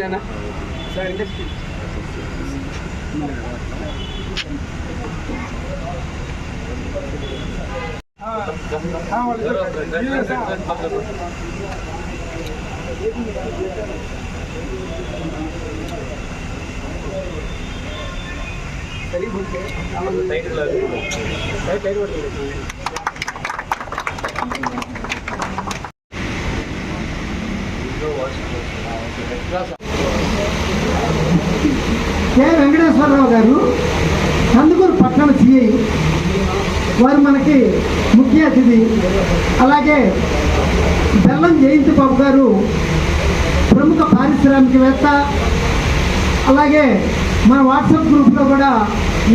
K Venkateswararao గారు కందుకూరు పట్టణ CI వారు మనకి ముఖ్య అతిథి. అలాగే బెల్లం జయంతి బాబు గారు ప్రముఖ పారిశ్రామికవేత్త. అలాగే మన వాట్సాప్ గ్రూప్లో కూడా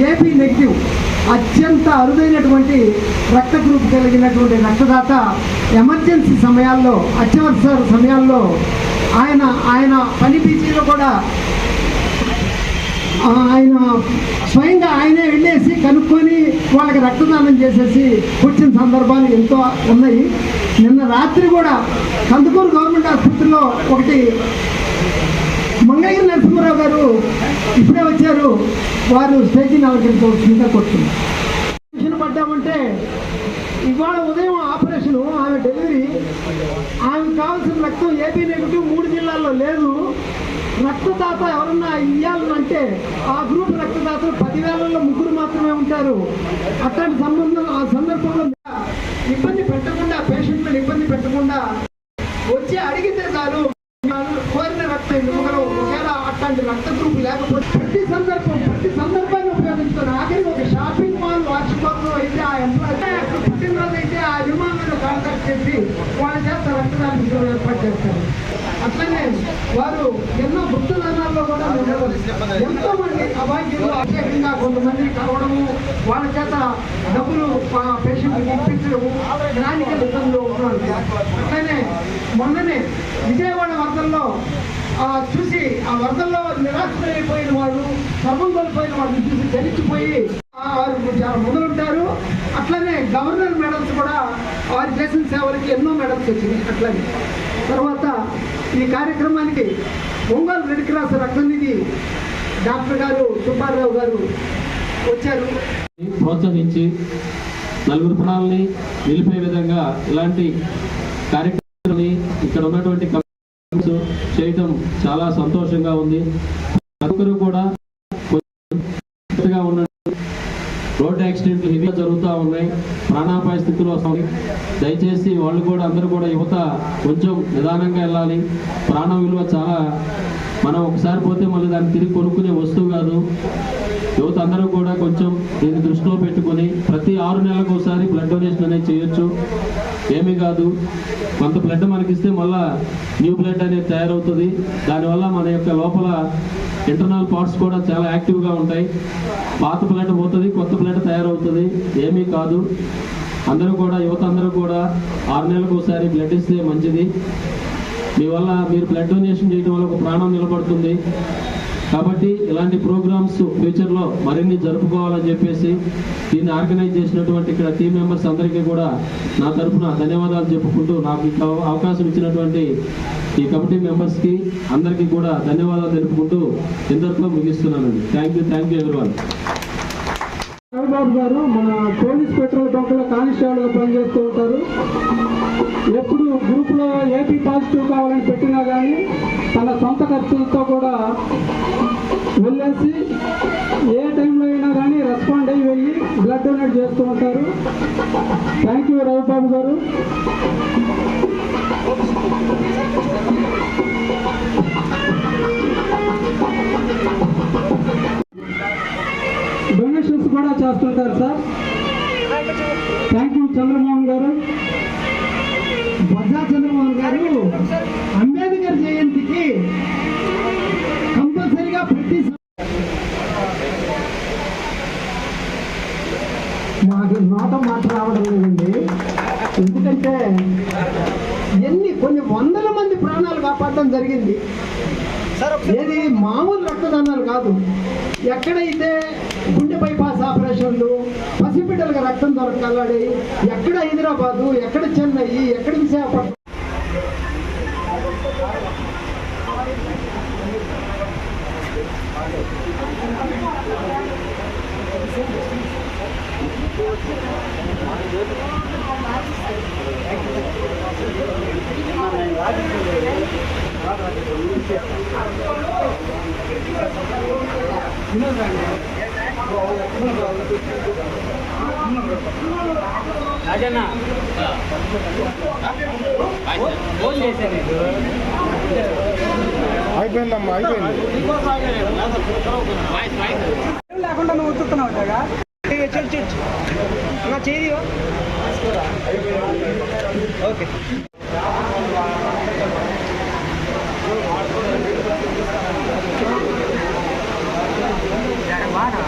ఏబీ నెగిటివ్ అత్యంత అరుదైనటువంటి రక్త గ్రూప్ కలిగినటువంటి రక్తదాత. ఎమర్జెన్సీ సమయాల్లో, అత్యవసర సమయాల్లో ఆయన పని బీచీలో కూడా ఆయన స్వయంగా ఆయనే వెళ్ళేసి కనుక్కొని వాళ్ళకి రక్తదానం చేసేసి వచ్చిన సందర్భాలు ఎంతో ఉన్నాయి. నిన్న రాత్రి కూడా కందుకూరు గవర్నమెంట్ ఆసుపత్రిలో ఒకటి మంగళగిరి నరసింహారావు గారు ఇప్పుడే వచ్చారు, వారు స్టేజీని అలంకరించవలసిందిగా కొడుతున్నారు. పడ్డామంటే ఇవాళ ఉదయం ఆపరేషను, ఆమె డెలివరీ, ఆమెకు కావాల్సిన రక్తం ఏబీ నెగిటివ్ 3 జిల్లాల్లో లేదు. రక్తదాత ఎవరన్నా ఇవ్వాలంటే ఆ గ్రూప్ రక్తదాతలు 10,000లో 3 మాత్రమే ఉంటారు. అట్లాంటి సందర్భంలో ఇబ్బంది పెట్టకుండా, పేషెంట్లను ఇబ్బంది పెట్టకుండా వచ్చి అడిగితే చాలు, కోరిన రక్తం ఇవ్వగలం. ఒకవేళ అట్లాంటి రక్త గ్రూప్ లేకపోతే ప్రతి సందర్భాన్ని ఉపయోగించుకొని ఆఖరికి ఒక షాపింగ్ మాల్ వార్షికోత్సవం అయితే ఆ ఎంప్లాయీ పుట్టినరోజు అయితే ఆ విమానంలో కాంటాక్ట్ చేసి వాళ్ళ చేత రక్తదానం ఏర్పాటు చేస్తారు. అట్లనే వారు ఎన్నో వృత్తుదానాల్లో కూడా ఎంతో మంది అభాగ్యులు ప్రత్యేకంగా కొంతమందిని కలవడము, వాళ్ళ చేత డబ్బులు పేషెంట్కి ఇప్పించడము, దానికి ఇబ్బందులు ఉంటున్నారు. అట్లనే మొన్ననే విజయవాడ వరదల్లో చూసి ఆ వరదల్లో నిరాశ్రయపోయిన వాళ్ళు, సర్వం కోల్పోయిన వాళ్ళు చూసి చలిచిపోయి వారు చాలా మొదలుంటారు. అట్లనే గవర్నర్ మెడల్స్ కూడా వారు చేసిన సేవలకి ఎన్నో మెడల్స్ వచ్చినాయి. అట్లనే తర్వాత ఈ కార్యక్రమానికి ఒంగోలు రెడ్ క్రాస్ రక్తనిధి డాక్టర్ గారు సుబ్బారావు గారు వచ్చారు. ప్రోత్సహించి నలుగురు ప్రాణాలని నిలిపే విధంగా ఇలాంటి కార్యక్రమాన్ని ఇక్కడ ఉన్నటువంటి చేయటం చాలా సంతోషంగా ఉంది. అందరూ కూడా రోడ్ యాక్సిడెంట్లు హెవీగా జరుగుతూ ఉన్నాయి, ప్రాణాపాయ స్థితిలో వస్తుంది. దయచేసి వాళ్ళు కూడా అందరూ కూడా యువత కొంచెం నిదానంగా వెళ్ళాలి. ప్రాణం విలువ చాలా, మనం ఒకసారి పోతే మళ్ళీ దాన్ని తిరిగి కొనుక్కునే వస్తువు కాదు. యువత అందరూ కూడా కొంచెం దీన్ని దృష్టిలో పెట్టుకొని ప్రతి 6 నెలలకు ఒకసారి బ్లడ్ డొనేషన్ అనేది చేయొచ్చు. ఏమీ కాదు, కొంత బ్లడ్ మనకిస్తే మళ్ళా న్యూ బ్లడ్ అనేది తయారవుతుంది. దానివల్ల మన యొక్క లోపల ఇంటర్నల్ పార్ట్స్ కూడా చాలా యాక్టివ్గా ఉంటాయి. పాత బ్లడ్ పోతుంది, కొత్త బ్లడ్ తయారవుతుంది. ఏమీ కాదు. అందరూ కూడా యువత అందరూ కూడా 6 నెలలకు ఒకసారి బ్లడ్ ఇస్తే మంచిది. మీ వల్ల మీరు బ్లడ్ డొనేషన్ చేయడం వల్ల ఒక ప్రాణం నిలబడుతుంది. కాబట్టి ఇలాంటి ప్రోగ్రామ్స్ ఫ్యూచర్లో మరిన్ని జరుపుకోవాలని చెప్పేసి దీన్ని ఆర్గనైజ్ చేసినటువంటి ఇక్కడ టీం మెంబర్స్ అందరికీ కూడా నా తరఫున ధన్యవాదాలు చెప్పుకుంటూ, నాకు అవకాశం ఇచ్చినటువంటి ఈ కమిటీ మెంబర్స్కి అందరికీ కూడా ధన్యవాదాలు తెలుపుకుంటూ ఇందరితో ముగిస్తున్నానండి. Thank you everyone. Babu garu మన పోలీస్ పెట్రోల్ బంకులో కానిస్టేబుల్గా పనిచేస్తూ ఉంటారు. ఎప్పుడు గ్రూప్లో ఏపీ పాజిటివ్ కావాలని పెట్టినా కానీ తన సొంత ఖర్చులతో కూడా వెళ్ళేసి ఏ టైంలో అయినా కానీ రెస్పాండ్ అయ్యి వెళ్ళి బ్లడ్ డొనేట్ చేస్తూ ఉంటారు. థ్యాంక్ యూ రవిబాబు గారు. డొనేషన్స్ కూడా చేస్తుంటారు సార్. థ్యాంక్ యూ చంద్రమోహన్ గారు. బొజ్జా చంద్రమోహన్ గారు అంబేద్కర్ జయంతికి కంపల్సరీగా ప్రతి నాకు నోట మాట రావడం లేదండి. ఎందుకంటే కొన్ని వందల మంది ప్రాణాలు కాపాడడం జరిగింది. ఏది మామూలు రక్తదానాలు కాదు. ఎక్కడైతే గుండె బైపాస్ ఆపరేషన్లు, పసిబిడ్డలుగా రక్తం దొరకాలి, ఎక్కడ హైదరాబాదు, ఎక్కడ చెన్నై, ఎక్కడ విశాఖపట్నం రాజన్న ఫోన్ చేశాను అయిపోయిందమ్మా, అయిపోయింది. లేకుండా నువ్వు ఉతుకుతున్నావు చేయి ఓకే వాడా